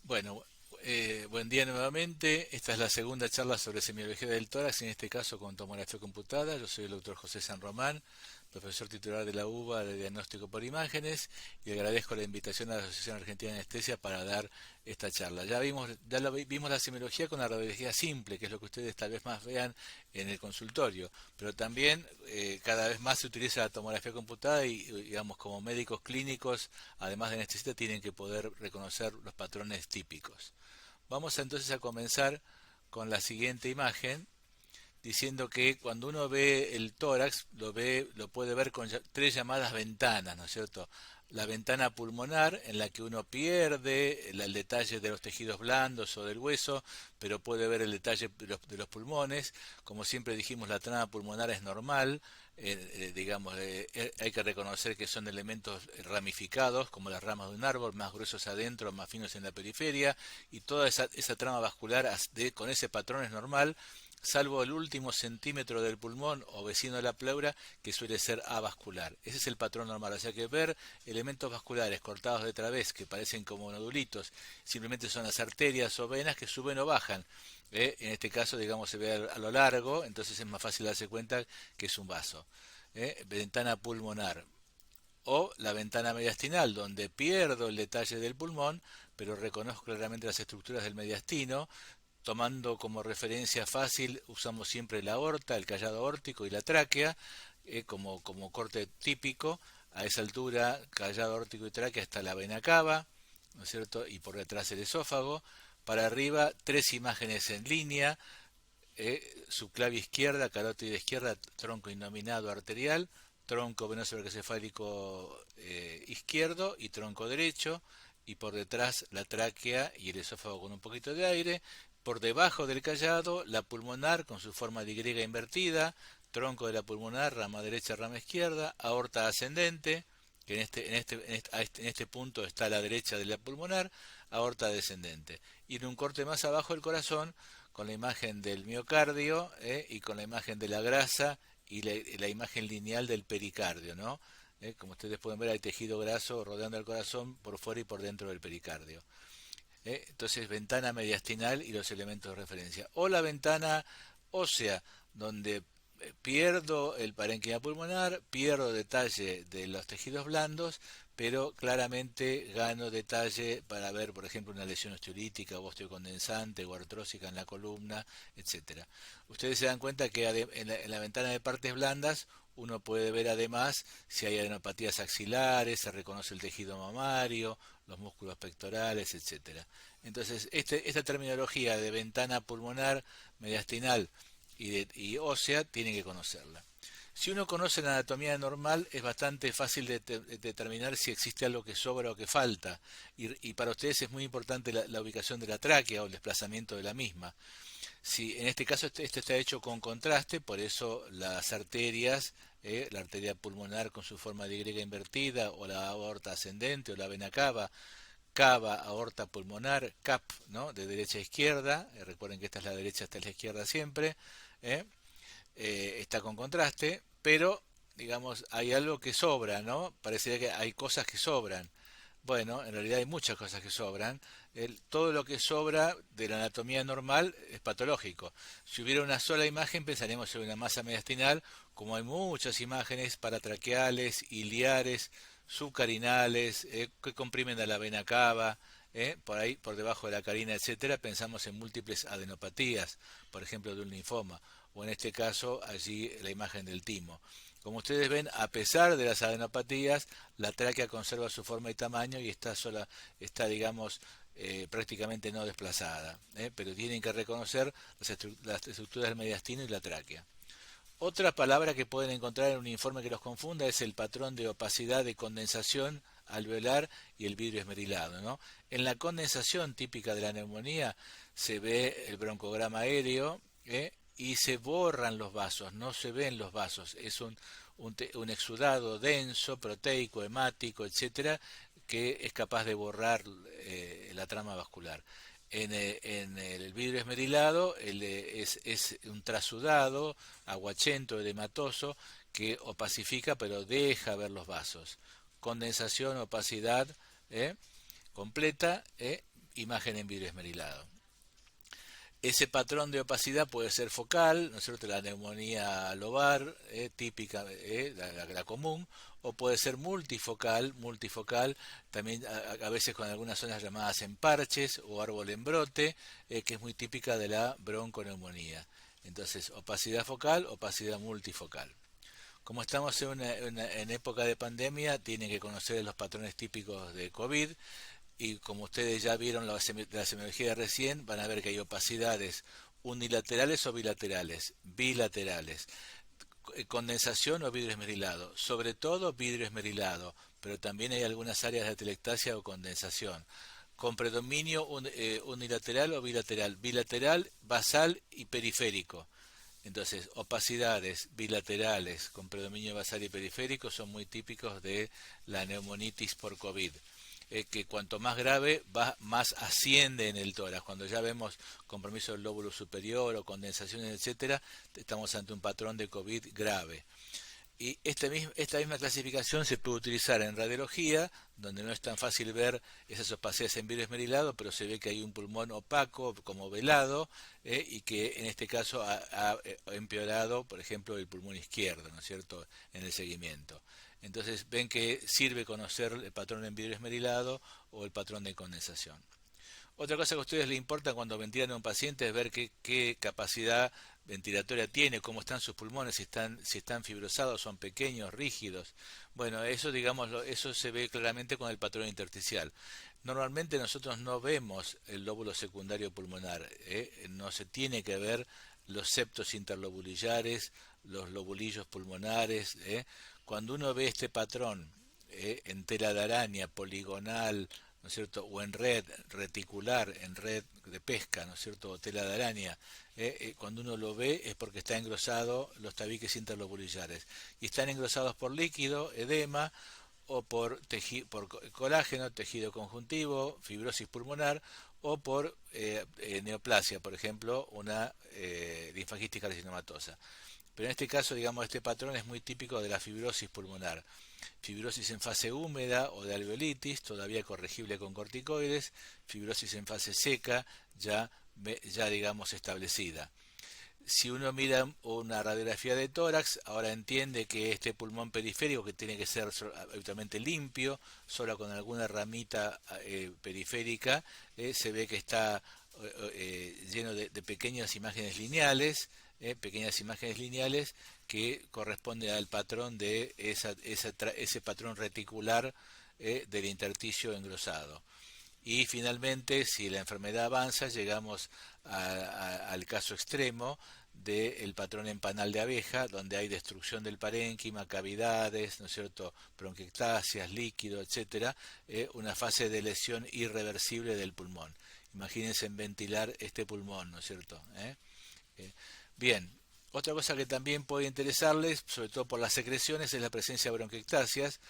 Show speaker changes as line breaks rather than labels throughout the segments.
Bueno, buen día nuevamente. Esta es la segunda charla sobre semiología del tórax, en este caso con tomografía computada. Yo soy el doctor José San Román, profesor titular de la UBA de diagnóstico por imágenes, y agradezco la invitación a la Asociación Argentina de Anestesia para dar esta charla. Vimos la semiología con la radiología simple, que es lo que ustedes tal vez más vean en el consultorio, pero también cada vez más se utiliza la tomografía computada y, digamos, como médicos clínicos, además de anestesistas, tienen que poder reconocer los patrones típicos. Vamos entonces a comenzar con la siguiente imagen, diciendo que cuando uno ve el tórax, lo puede ver con tres llamadas ventanas, ¿no es cierto? La ventana pulmonar, en la que uno pierde el detalle de los tejidos blandos o del hueso, pero puede ver el detalle de los pulmones. Como siempre dijimos, la trama pulmonar es normal. Hay que reconocer que son elementos ramificados, como las ramas de un árbol, más gruesos adentro, más finos en la periferia, y toda esa trama vascular con ese patrón es normal, salvo el último centímetro del pulmón o vecino de la pleura, que suele ser avascular. Ese es el patrón normal, o sea que ver elementos vasculares cortados de través que parecen como nodulitos, simplemente son las arterias o venas que suben o bajan. En este caso, digamos, se ve a lo largo, entonces es más fácil darse cuenta que es un vaso. Ventana pulmonar. O la ventana mediastinal, donde pierdo el detalle del pulmón, pero reconozco claramente las estructuras del mediastino. Tomando como referencia fácil, usamos siempre la aorta, el callado aórtico y la tráquea como corte típico. A esa altura, callado aórtico y tráquea hasta la vena cava, ¿no es cierto? Y por detrás el esófago. Para arriba, tres imágenes en línea: subclavia izquierda, carótida izquierda, tronco innominado arterial, tronco venoso brachiocefálico izquierdo y tronco derecho, y por detrás la tráquea y el esófago con un poquito de aire. Por debajo del callado, la pulmonar con su forma de Y invertida, tronco de la pulmonar, rama derecha, rama izquierda, aorta ascendente, que en este punto está a la derecha de la pulmonar, aorta descendente. Y en un corte más abajo del corazón, con la imagen del miocardio y con la imagen de la grasa y la imagen lineal del pericardio, ¿no? Como ustedes pueden ver, hay tejido graso rodeando el corazón por fuera y por dentro del pericardio. Entonces, ventana mediastinal y los elementos de referencia. O la ventana ósea, donde pierdo el parénquima pulmonar, pierdo detalle de los tejidos blandos, pero claramente gano detalle para ver, por ejemplo, una lesión osteolítica o osteocondensante o artrósica en la columna, etcétera. Ustedes se dan cuenta que en la ventana de partes blandas uno puede ver además si hay adenopatías axilares, se reconoce el tejido mamario, los músculos pectorales, etcétera. Entonces, esta terminología de ventana pulmonar, mediastinal y ósea tienen que conocerla. Si uno conoce la anatomía normal, es bastante fácil de determinar si existe algo que sobra o que falta. Y para ustedes es muy importante la ubicación de la tráquea o el desplazamiento de la misma. Si en este caso este está hecho con contraste, por eso las arterias, la arteria pulmonar con su forma de Y invertida, o la aorta ascendente, o la vena cava, cava, aorta pulmonar, CAP, ¿no? De derecha a izquierda. Recuerden que esta es la derecha, esta es la izquierda siempre. ¿eh? Está con contraste, pero digamos hay algo que sobra, ¿no? Parecería que hay cosas que sobran. Bueno, en realidad hay muchas cosas que sobran. Todo lo que sobra de la anatomía normal es patológico. Si hubiera una sola imagen, pensaríamos en una masa mediastinal, como hay muchas imágenes paratraqueales, iliares, subcarinales, que comprimen a la vena cava, por ahí, por debajo de la carina, etcétera. Pensamos en múltiples adenopatías, por ejemplo, de un linfoma, o en este caso, allí la imagen del timo. Como ustedes ven, a pesar de las adenopatías, la tráquea conserva su forma y tamaño y está digamos, prácticamente no desplazada, pero tienen que reconocer las estructuras del mediastino y la tráquea. Otra palabra que pueden encontrar en un informe que los confunda es el patrón de opacidad de condensación alveolar y el vidrio esmerilado, ¿no? En la condensación típica de la neumonía se ve el broncograma aéreo, y se borran los vasos, no se ven los vasos, es un exudado denso, proteico, hemático, etcétera, que es capaz de borrar la trama vascular. En el vidrio esmerilado es un trasudado, aguachento, edematoso, que opacifica pero deja ver los vasos. Condensación, opacidad completa, imagen en vidrio esmerilado. Ese patrón de opacidad puede ser focal, ¿no es cierto? La neumonía lobar, típica, la común, o puede ser multifocal, también a veces con algunas zonas llamadas en parches o árbol en brote, que es muy típica de la bronconeumonía. Entonces, opacidad focal, opacidad multifocal. Como estamos en época de pandemia, tienen que conocer los patrones típicos de COVID, y como ustedes ya vieron la semiología de recién, van a ver que hay opacidades unilaterales o bilaterales, condensación o vidrio esmerilado, sobre todo vidrio esmerilado, pero también hay algunas áreas de atelectasia o condensación, con predominio unilateral o bilateral, basal y periférico. Entonces, opacidades bilaterales con predominio basal y periférico son muy típicos de la neumonitis por COVID. Que cuanto más grave, más asciende en el tórax. Cuando ya vemos compromiso del lóbulo superior o condensaciones, etcétera, estamos ante un patrón de COVID grave. Y esta misma clasificación se puede utilizar en radiología, donde no es tan fácil ver esas opacidades en vidrio esmerilado, pero se ve que hay un pulmón opaco, como velado, y que en este caso ha empeorado, por ejemplo, el pulmón izquierdo, ¿no es cierto?, en el seguimiento. Entonces ven que sirve conocer el patrón en vidrio esmerilado o el patrón de condensación. Otra cosa que a ustedes les importa cuando ventilan a un paciente es ver qué capacidad ventilatoria tiene, cómo están sus pulmones, si están fibrosados, son pequeños, rígidos. Bueno, eso eso se ve claramente con el patrón intersticial. Normalmente nosotros no vemos el lóbulo secundario pulmonar, no se tiene que ver los septos interlobulillares, los lobulillos pulmonares. Cuando uno ve este patrón en tela de araña, poligonal, ¿no es cierto?, o en red reticular, en red de pesca, ¿no es cierto?, o tela de araña, cuando uno lo ve es porque está engrosado los tabiques interlobulillares, y están engrosados por líquido, edema, o por colágeno, tejido conjuntivo, fibrosis pulmonar, o por neoplasia, por ejemplo, una linfagitis carcinomatosa. Pero en este caso, digamos, este patrón es muy típico de la fibrosis pulmonar. Fibrosis en fase húmeda o de alveolitis, todavía corregible con corticoides. Fibrosis en fase seca, ya digamos establecida. Si uno mira una radiografía de tórax, ahora entiende que este pulmón periférico, que tiene que ser habitualmente limpio, solo con alguna ramita periférica, se ve que está lleno de pequeñas imágenes lineales, que corresponde al patrón de ese patrón reticular del intersticio engrosado. Y finalmente, si la enfermedad avanza, llegamos al caso extremo del patrón en panal de abeja, donde hay destrucción del parénquima, cavidades, ¿no es cierto?, bronquiectasias, líquido, etcétera, una fase de lesión irreversible del pulmón. Imagínense en ventilar este pulmón, ¿no es cierto? Bien, otra cosa que también puede interesarles, sobre todo por las secreciones, es la presencia de bronquiectasias.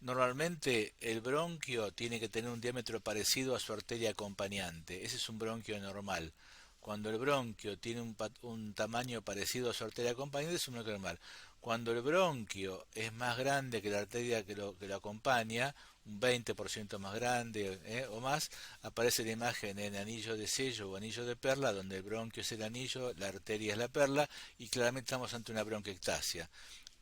Normalmente el bronquio tiene que tener un diámetro parecido a su arteria acompañante. Ese es un bronquio normal. Cuando el bronquio tiene un tamaño parecido a su arteria acompañante, es un bronquio normal. Cuando el bronquio es más grande que la arteria que lo acompaña, un 20% más grande o más, aparece la imagen en anillo de sello o anillo de perla, donde el bronquio es el anillo, la arteria es la perla, y claramente estamos ante una bronquiectasia.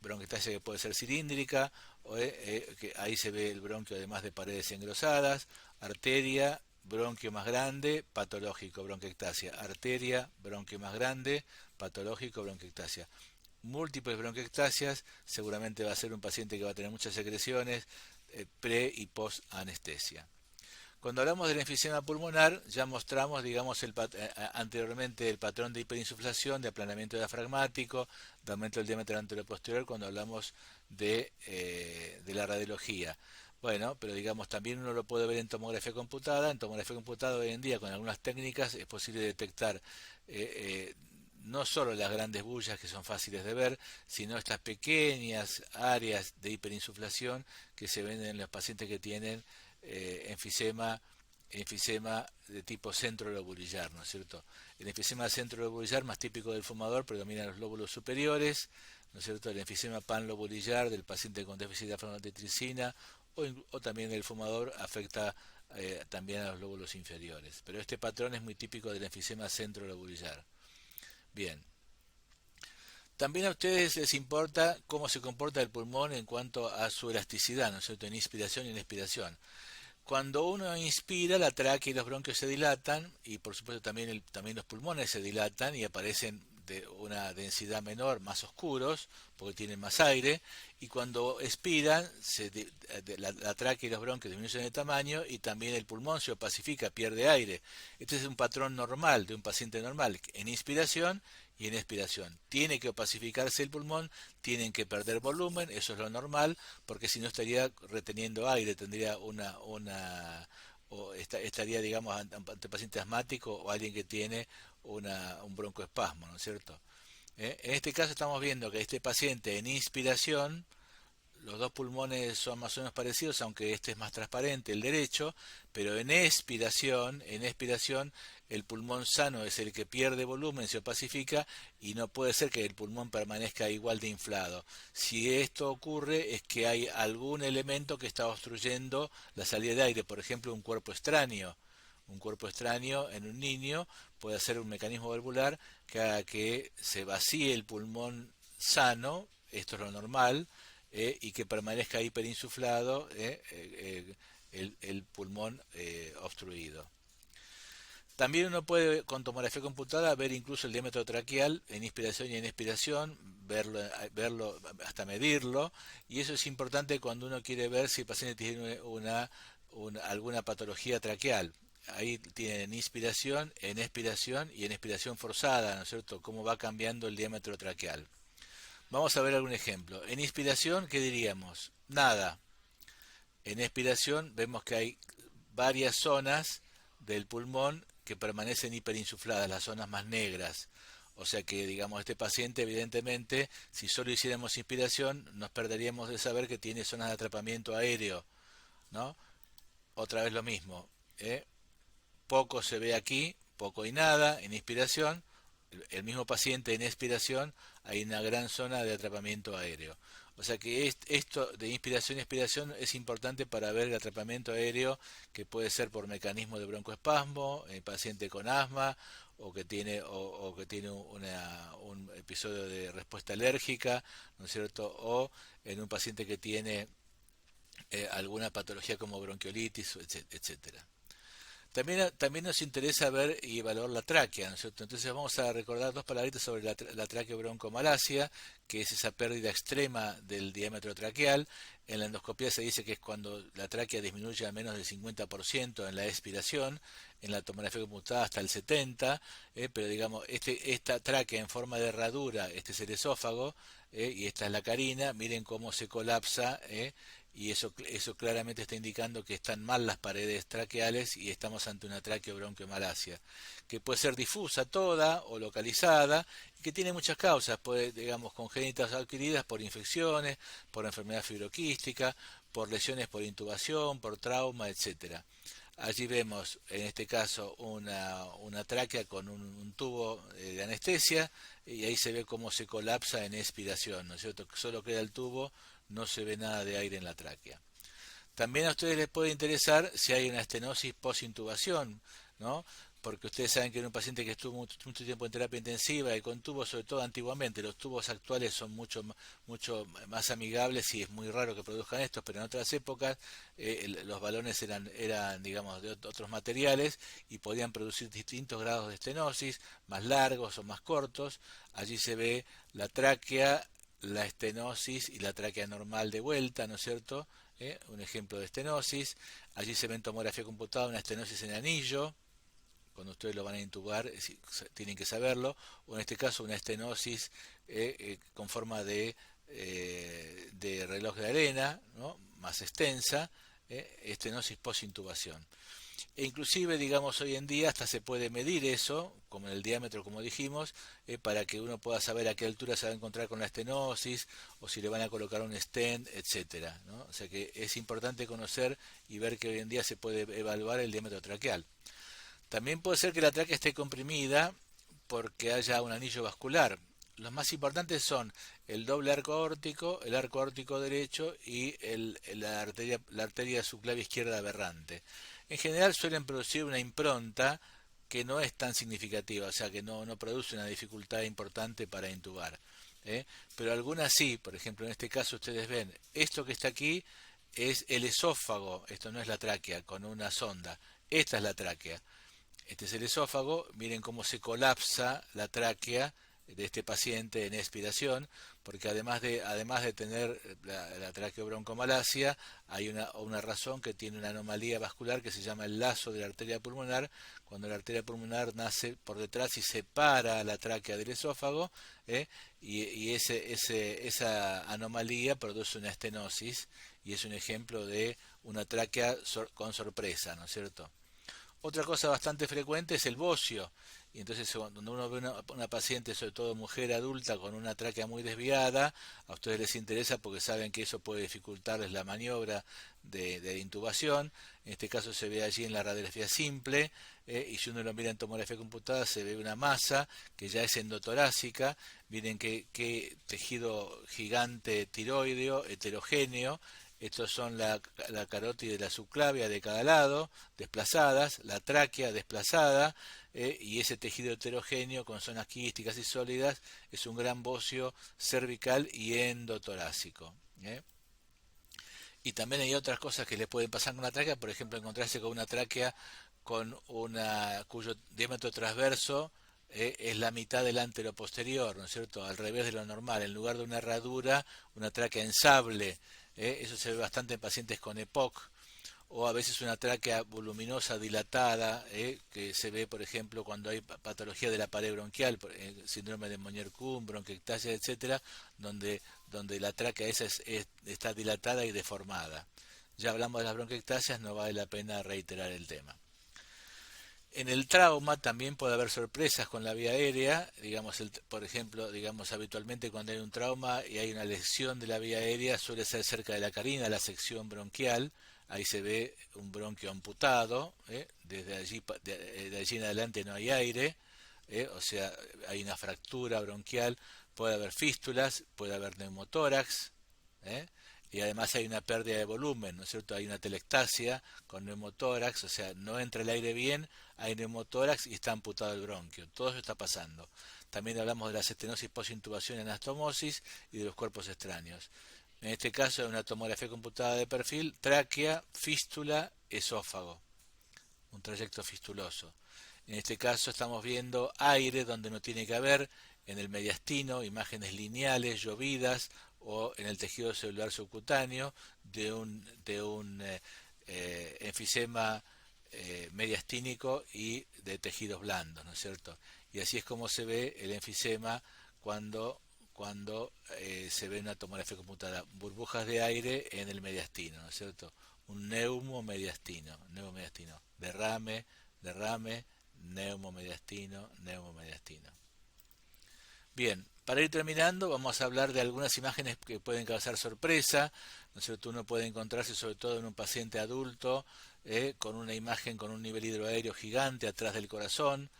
Bronquiectasia que puede ser cilíndrica, que ahí se ve el bronquio además de paredes engrosadas, arteria, bronquio más grande, patológico, bronquiectasia, arteria, bronquio más grande, patológico, bronquiectasia. Múltiples bronquiectasias, seguramente va a ser un paciente que va a tener muchas secreciones, pre y post anestesia. Cuando hablamos del enfisema pulmonar, ya mostramos, digamos, anteriormente el patrón de hiperinsuflación, de aplanamiento diafragmático, de aumento del diámetro anteroposterior, cuando hablamos de la radiología. Bueno, pero digamos, también uno lo puede ver en tomografía computada. En tomografía computada hoy en día, con algunas técnicas, es posible detectar no solo las grandes bullas que son fáciles de ver, sino estas pequeñas áreas de hiperinsuflación que se ven en los pacientes que tienen enfisema de tipo centrolobulillar, ¿no es cierto? El enfisema centrolobulillar, más típico del fumador, predomina los lóbulos superiores, ¿no es cierto? El enfisema panlobulillar del paciente con déficit de alfa-maltodextrina o también el fumador afecta también a los lóbulos inferiores. Pero este patrón es muy típico del enfisema centrolobular. Bien. También a ustedes les importa cómo se comporta el pulmón en cuanto a su elasticidad, ¿no es cierto?, en inspiración y en expiración. Cuando uno inspira, la tráquea y los bronquios se dilatan y por supuesto también los pulmones se dilatan y aparecen de una densidad menor, más oscuros, porque tienen más aire, y cuando expiran, la tráquea y los bronquios disminuyen de tamaño y también el pulmón se opacifica, pierde aire. Este es un patrón normal de un paciente normal, en inspiración y en expiración. Tiene que opacificarse el pulmón, tienen que perder volumen, eso es lo normal, porque si no estaría reteniendo aire, tendría estaría, digamos, ante paciente asmático o alguien que tiene un broncoespasmo, ¿no es cierto? En este caso estamos viendo que este paciente en inspiración, los dos pulmones son más o menos parecidos, aunque este es más transparente, el derecho, pero en expiración, el pulmón sano es el que pierde volumen, se opacifica y no puede ser que el pulmón permanezca igual de inflado. Si esto ocurre es que hay algún elemento que está obstruyendo la salida de aire, por ejemplo un cuerpo extraño. Un cuerpo extraño en un niño puede ser un mecanismo valvular que haga que se vacíe el pulmón sano, esto es lo normal, y que permanezca hiperinsuflado el pulmón obstruido. También uno puede con tomografía computada ver incluso el diámetro traqueal en inspiración y en expiración, verlo hasta medirlo, y eso es importante cuando uno quiere ver si el paciente tiene alguna patología traqueal. Ahí tienen en expiración y en expiración forzada, ¿no es cierto?, cómo va cambiando el diámetro traqueal. Vamos a ver algún ejemplo. En inspiración, ¿qué diríamos? Nada. En expiración vemos que hay varias zonas del pulmón que permanecen hiperinsufladas, las zonas más negras. O sea que, digamos, este paciente, evidentemente, si solo hiciéramos inspiración, nos perderíamos de saber que tiene zonas de atrapamiento aéreo, ¿no? Otra vez lo mismo, ¿eh? Poco se ve aquí, poco y nada en inspiración. El mismo paciente en expiración hay una gran zona de atrapamiento aéreo. O sea que esto de inspiración y expiración es importante para ver el atrapamiento aéreo, que puede ser por mecanismo de broncoespasmo, en paciente con asma o que tiene un episodio de respuesta alérgica, ¿no es cierto? O en un paciente que tiene alguna patología como bronquiolitis, etcétera. También nos interesa ver y evaluar la tráquea, ¿no es cierto? Entonces vamos a recordar dos palabritas sobre la traqueobroncomalacia, que es esa pérdida extrema del diámetro traqueal. En la endoscopía se dice que es cuando la tráquea disminuye a menos del 50% en la expiración, en la tomografía computada hasta el 70%, pero digamos, esta tráquea en forma de herradura, este es el esófago, y esta es la carina, miren cómo se colapsa, y eso claramente está indicando que están mal las paredes traqueales y estamos ante una traqueobronquiomalacia, que puede ser difusa toda o localizada, y que tiene muchas causas, puede, digamos, congénitas adquiridas por infecciones, por enfermedad fibroquística, por lesiones por intubación, por trauma, etcétera. Allí vemos, en este caso, una tráquea con un tubo de anestesia, y ahí se ve cómo se colapsa en expiración, ¿no es cierto? Solo queda el tubo, no se ve nada de aire en la tráquea. También a ustedes les puede interesar si hay una estenosis post-intubación, ¿no? Porque ustedes saben que era un paciente que estuvo mucho tiempo en terapia intensiva y con tubos, sobre todo antiguamente, los tubos actuales son mucho más amigables y es muy raro que produzcan estos, pero en otras épocas los balones eran, digamos, de otros materiales y podían producir distintos grados de estenosis, más largos o más cortos. Allí se ve la tráquea, la estenosis y la tráquea normal de vuelta, ¿no es cierto? Un ejemplo de estenosis. Allí se ve en tomografía computada una estenosis en anillo, cuando ustedes lo van a intubar, tienen que saberlo, o en este caso una estenosis con forma de reloj de arena, ¿no?, más extensa, estenosis post-intubación. E inclusive, digamos, hoy en día hasta se puede medir eso, como el diámetro, como dijimos, para que uno pueda saber a qué altura se va a encontrar con la estenosis, o si le van a colocar un stent, etcétera, ¿no? O sea que es importante conocer y ver que hoy en día se puede evaluar el diámetro traqueal. También puede ser que la tráquea esté comprimida porque haya un anillo vascular. los más importantes son el doble arco aórtico, el arco aórtico derecho y la arteria subclavia izquierda aberrante. En general suelen producir una impronta que no es tan significativa, o sea que no produce una dificultad importante para intubar. ¿Eh? Pero algunas sí, por ejemplo en este caso ustedes ven, esto que está aquí es el esófago, esto no es la tráquea con una sonda, esta es la tráquea. Este es el esófago, miren cómo se colapsa la tráquea de este paciente en expiración, porque además de tener la traqueobroncomalacia, hay una razón que tiene una anomalía vascular que se llama el lazo de la arteria pulmonar, cuando la arteria pulmonar nace por detrás y separa la tráquea del esófago, y esa anomalía produce una estenosis, y es un ejemplo de una tráquea con sorpresa, ¿no es cierto? Otra cosa bastante frecuente es el bocio. Y entonces cuando uno ve una paciente, sobre todo mujer adulta, con una tráquea muy desviada, a ustedes les interesa porque saben que eso puede dificultarles la maniobra de intubación. En este caso se ve allí en la radiografía simple, y si uno lo mira en tomografía computada se ve una masa que ya es endotorácica. Miren qué tejido gigante tiroideo, heterogéneo. Estos son la carótida y la subclavia de cada lado, desplazadas, la tráquea desplazada, y ese tejido heterogéneo con zonas quísticas y sólidas es un gran bocio cervical y endotorácico. Y también hay otras cosas que le pueden pasar con una tráquea, por ejemplo, encontrarse con una tráquea cuyo diámetro transverso es la mitad del anteroposterior, ¿no es cierto? Al revés de lo normal, en lugar de una herradura, una tráquea en sable. Eso se ve bastante en pacientes con EPOC, o a veces una tráquea voluminosa dilatada, que se ve, por ejemplo, cuando hay patología de la pared bronquial, síndrome de Monier-Kuhn, bronquiectasia, etcétera, donde la tráquea esa está dilatada y deformada. Ya hablamos de las bronquiectasias, no vale la pena reiterar el tema. En el trauma también puede haber sorpresas con la vía aérea, digamos, por ejemplo, digamos habitualmente cuando hay un trauma y hay una lesión de la vía aérea suele ser cerca de la carina, la sección bronquial, ahí se ve un bronquio amputado, desde allí de allí en adelante no hay aire, o sea, hay una fractura bronquial, puede haber fístulas, puede haber neumotórax, ¿eh? Y además hay una pérdida de volumen, ¿no es cierto? Hay una telectasia con neumotórax, o sea, no entra el aire bien, hay neumotórax y está amputado el bronquio. Todo eso está pasando. También hablamos de la estenosis postintubación en anastomosis y de los cuerpos extraños. En este caso es una tomografía computada de perfil, tráquea, fístula, esófago, un trayecto fistuloso. En este caso estamos viendo aire donde no tiene que haber, en el mediastino, imágenes lineales, llovidas, o en el tejido celular subcutáneo de un enfisema mediastínico y de tejidos blandos, ¿no es cierto? Y así es como se ve el enfisema cuando se ve una tomografía computada, burbujas de aire en el mediastino, ¿no es cierto? Un neumomediastino, derrame, neumomediastino. Bien, para ir terminando, vamos a hablar de algunas imágenes que pueden causar sorpresa, ¿no es cierto? Uno puede encontrarse sobre todo en un paciente adulto con una imagen con un nivel hidroaéreo gigante atrás del corazón,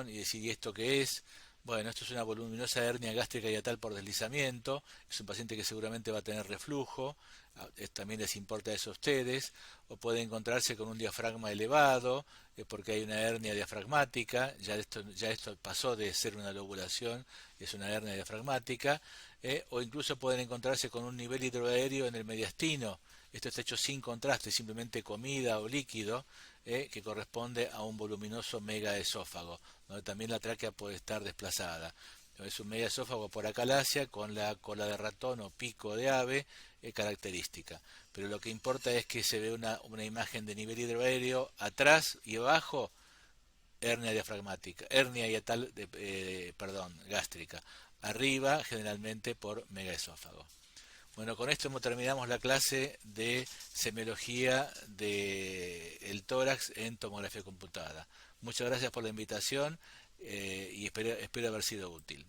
y decir, ¿y esto qué es? Bueno, esto es una voluminosa hernia gástrica hiatal por deslizamiento, es un paciente que seguramente va a tener reflujo, también les importa eso a ustedes, o puede encontrarse con un diafragma elevado, porque hay una hernia diafragmática, ya esto pasó de ser una lobulación, es una hernia diafragmática, o incluso pueden encontrarse con un nivel hidroaéreo en el mediastino, esto está hecho sin contraste, simplemente comida o líquido, que corresponde a un voluminoso megaesófago, donde también la tráquea puede estar desplazada. Es un megaesófago por acalasia con la cola de ratón o pico de ave característica. Pero lo que importa es que se ve una imagen de nivel hidroaéreo atrás y abajo, hernia diafragmática, hernia hiatal, gástrica. Arriba, generalmente por megaesófago. Bueno, con esto terminamos la clase de semiología del tórax en tomografía computada. Muchas gracias por la invitación y espero haber sido útil.